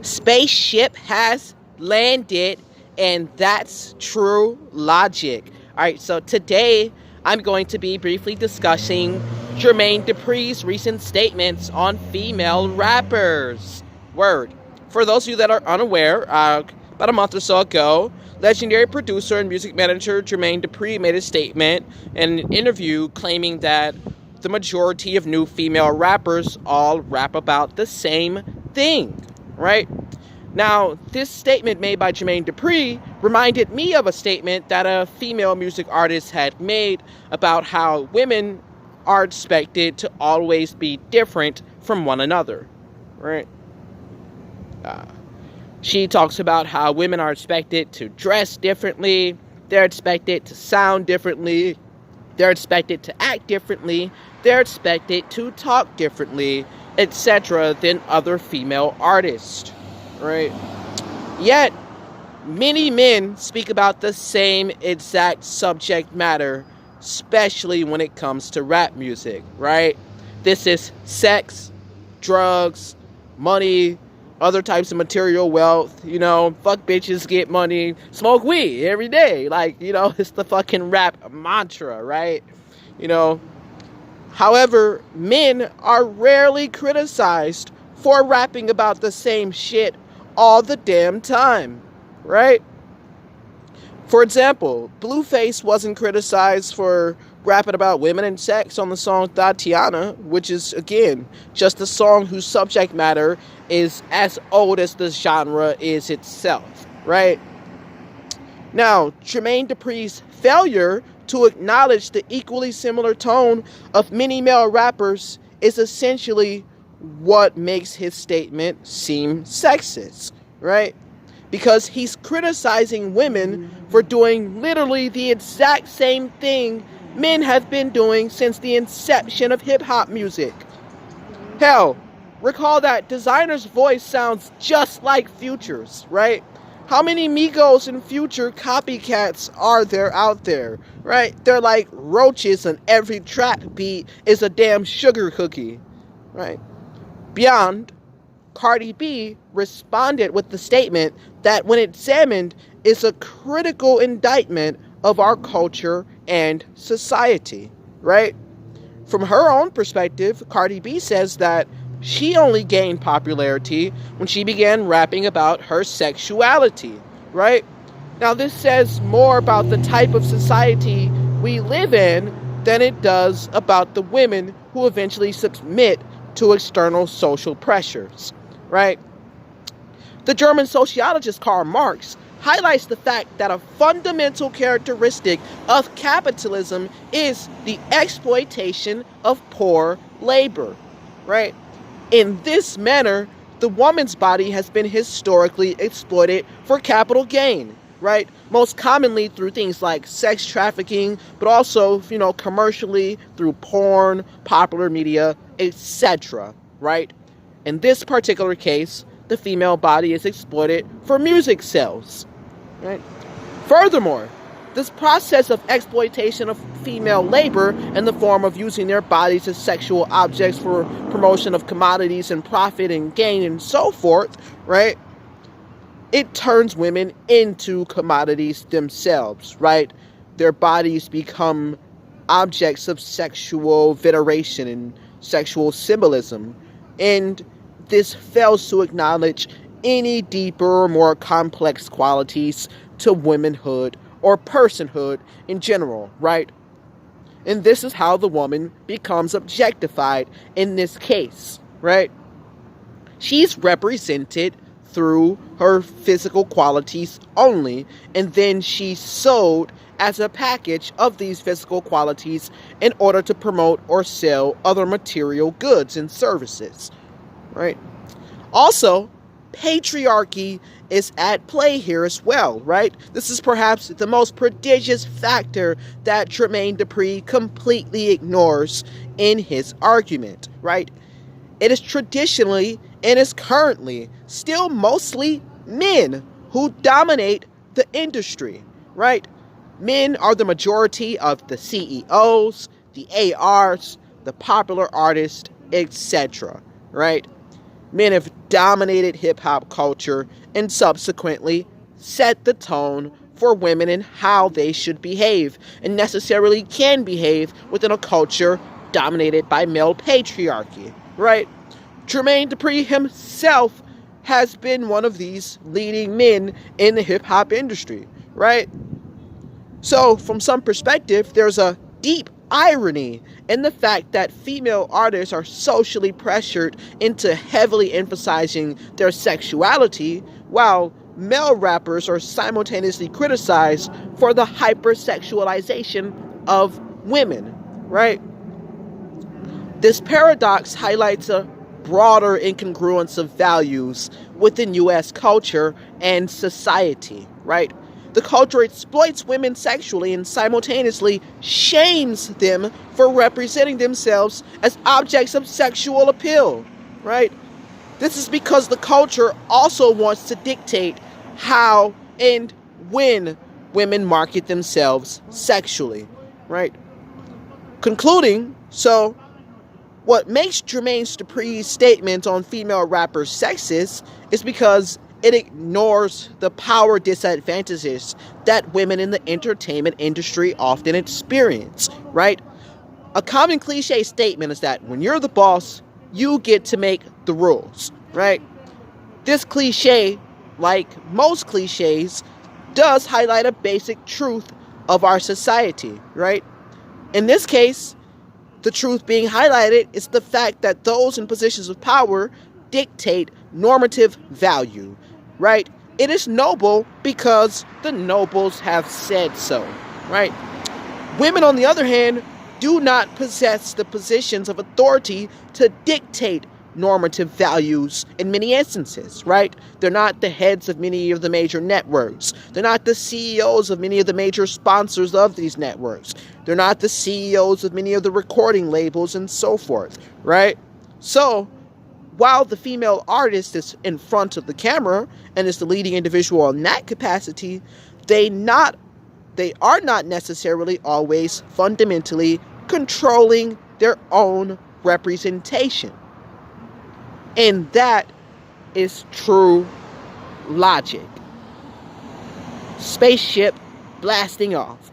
Spaceship has landed, and that's true logic. All right, so today I'm going to be briefly discussing Jermaine Dupri's recent statements on female rappers. Word. For those of you that are unaware, about a month or so ago, legendary producer and music manager Jermaine Dupri made a statement in an interview claiming that the majority of new female rappers all rap about the same thing, right? Now, this statement made by Jermaine Dupri reminded me of a statement that a female music artist had made about how women are expected to always be different from one another, right? She talks about how women are expected to dress differently, they're expected to sound differently, they're expected to act differently, they're expected to talk differently, etc., than other female artists, right? Yet, many men speak about the same exact subject matter, especially when it comes to rap music, right? This is sex, drugs, money, other types of material wealth, fuck bitches, get money, smoke weed every day. It's the fucking rap mantra, right? However, men are rarely criticized for rapping about the same shit all the damn time, right? For example, Blueface wasn't criticized for rapping about women and sex on the song Tatiana, which is, again, just a song whose subject matter is as old as the genre is itself, right? Now, Jermaine Dupri's failure to acknowledge the equally similar tone of many male rappers is essentially what makes his statement seem sexist, right? Because he's criticizing women for doing literally the exact same thing men have been doing since the inception of hip-hop music. Hell, recall that Designer's voice sounds just like Future's, right? How many Migos and Future copycats are there out there, right? They're like roaches, and every track beat is a damn sugar cookie, right? Beyond, Cardi B responded with the statement that, when examined, is a critical indictment of our culture and society, right? From her own perspective, Cardi B says that she only gained popularity when she began rapping about her sexuality, right? Now, this says more about the type of society we live in than it does about the women who eventually submit to external social pressures, right? The German sociologist Karl Marx highlights the fact that a fundamental characteristic of capitalism is the exploitation of poor labor, right? In this manner, the woman's body has been historically exploited for capital gain, right? Most commonly through things like sex trafficking, but also, commercially through porn, popular media, etc., right? In this particular case, the female body is exploited for music sales, right? Furthermore, this process of exploitation of female labor in the form of using their bodies as sexual objects for promotion of commodities and profit and gain and so forth, right? It turns women into commodities themselves, right? Their bodies become objects of sexual veneration and sexual symbolism. And this fails to acknowledge any deeper or more complex qualities to womanhood or personhood in general, right? And this is how the woman becomes objectified in this case, right? She's represented through her physical qualities only, and then she's sold as a package of these physical qualities in order to promote or sell other material goods and services, right? Also, patriarchy is at play here as well, right? This is perhaps the most prodigious factor that Jermaine Dupri completely ignores in his argument, right? It is traditionally and is currently still mostly men who dominate the industry, right? Men are the majority of the CEOs, the ARs, the popular artists, etc., right? Men have dominated hip-hop culture and subsequently set the tone for women and how they should behave and necessarily can behave within a culture dominated by male patriarchy, right? Jermaine Dupri himself has been one of these leading men in the hip-hop industry, right? So, from some perspective, there's a deep irony in the fact that female artists are socially pressured into heavily emphasizing their sexuality, while male rappers are simultaneously criticized for the hypersexualization of women, right? This paradox highlights a broader incongruence of values within U.S. culture and society, right? The culture exploits women sexually and simultaneously shames them for representing themselves as objects of sexual appeal, right? This is because the culture also wants to dictate how and when women market themselves sexually, right? Concluding, so what makes Jermaine Dupri's statement on female rappers sexist is because it ignores the power disadvantages that women in the entertainment industry often experience, right? A common cliche statement is that when you're the boss, you get to make the rules, right? This cliche, like most cliches, does highlight a basic truth of our society, right? In this case, the truth being highlighted is the fact that those in positions of power dictate normative value, right? It is noble because the nobles have said so, right? Women, on the other hand, do not possess the positions of authority to dictate normative values in many instances, right? They're not the heads of many of the major networks. They're not the CEOs of many of the major sponsors of these networks. They're not the CEOs of many of the recording labels and so forth, right? So, while the female artist is in front of the camera and is the leading individual in that capacity, they are not necessarily always fundamentally controlling their own representation. And that is true logic. Spaceship blasting off.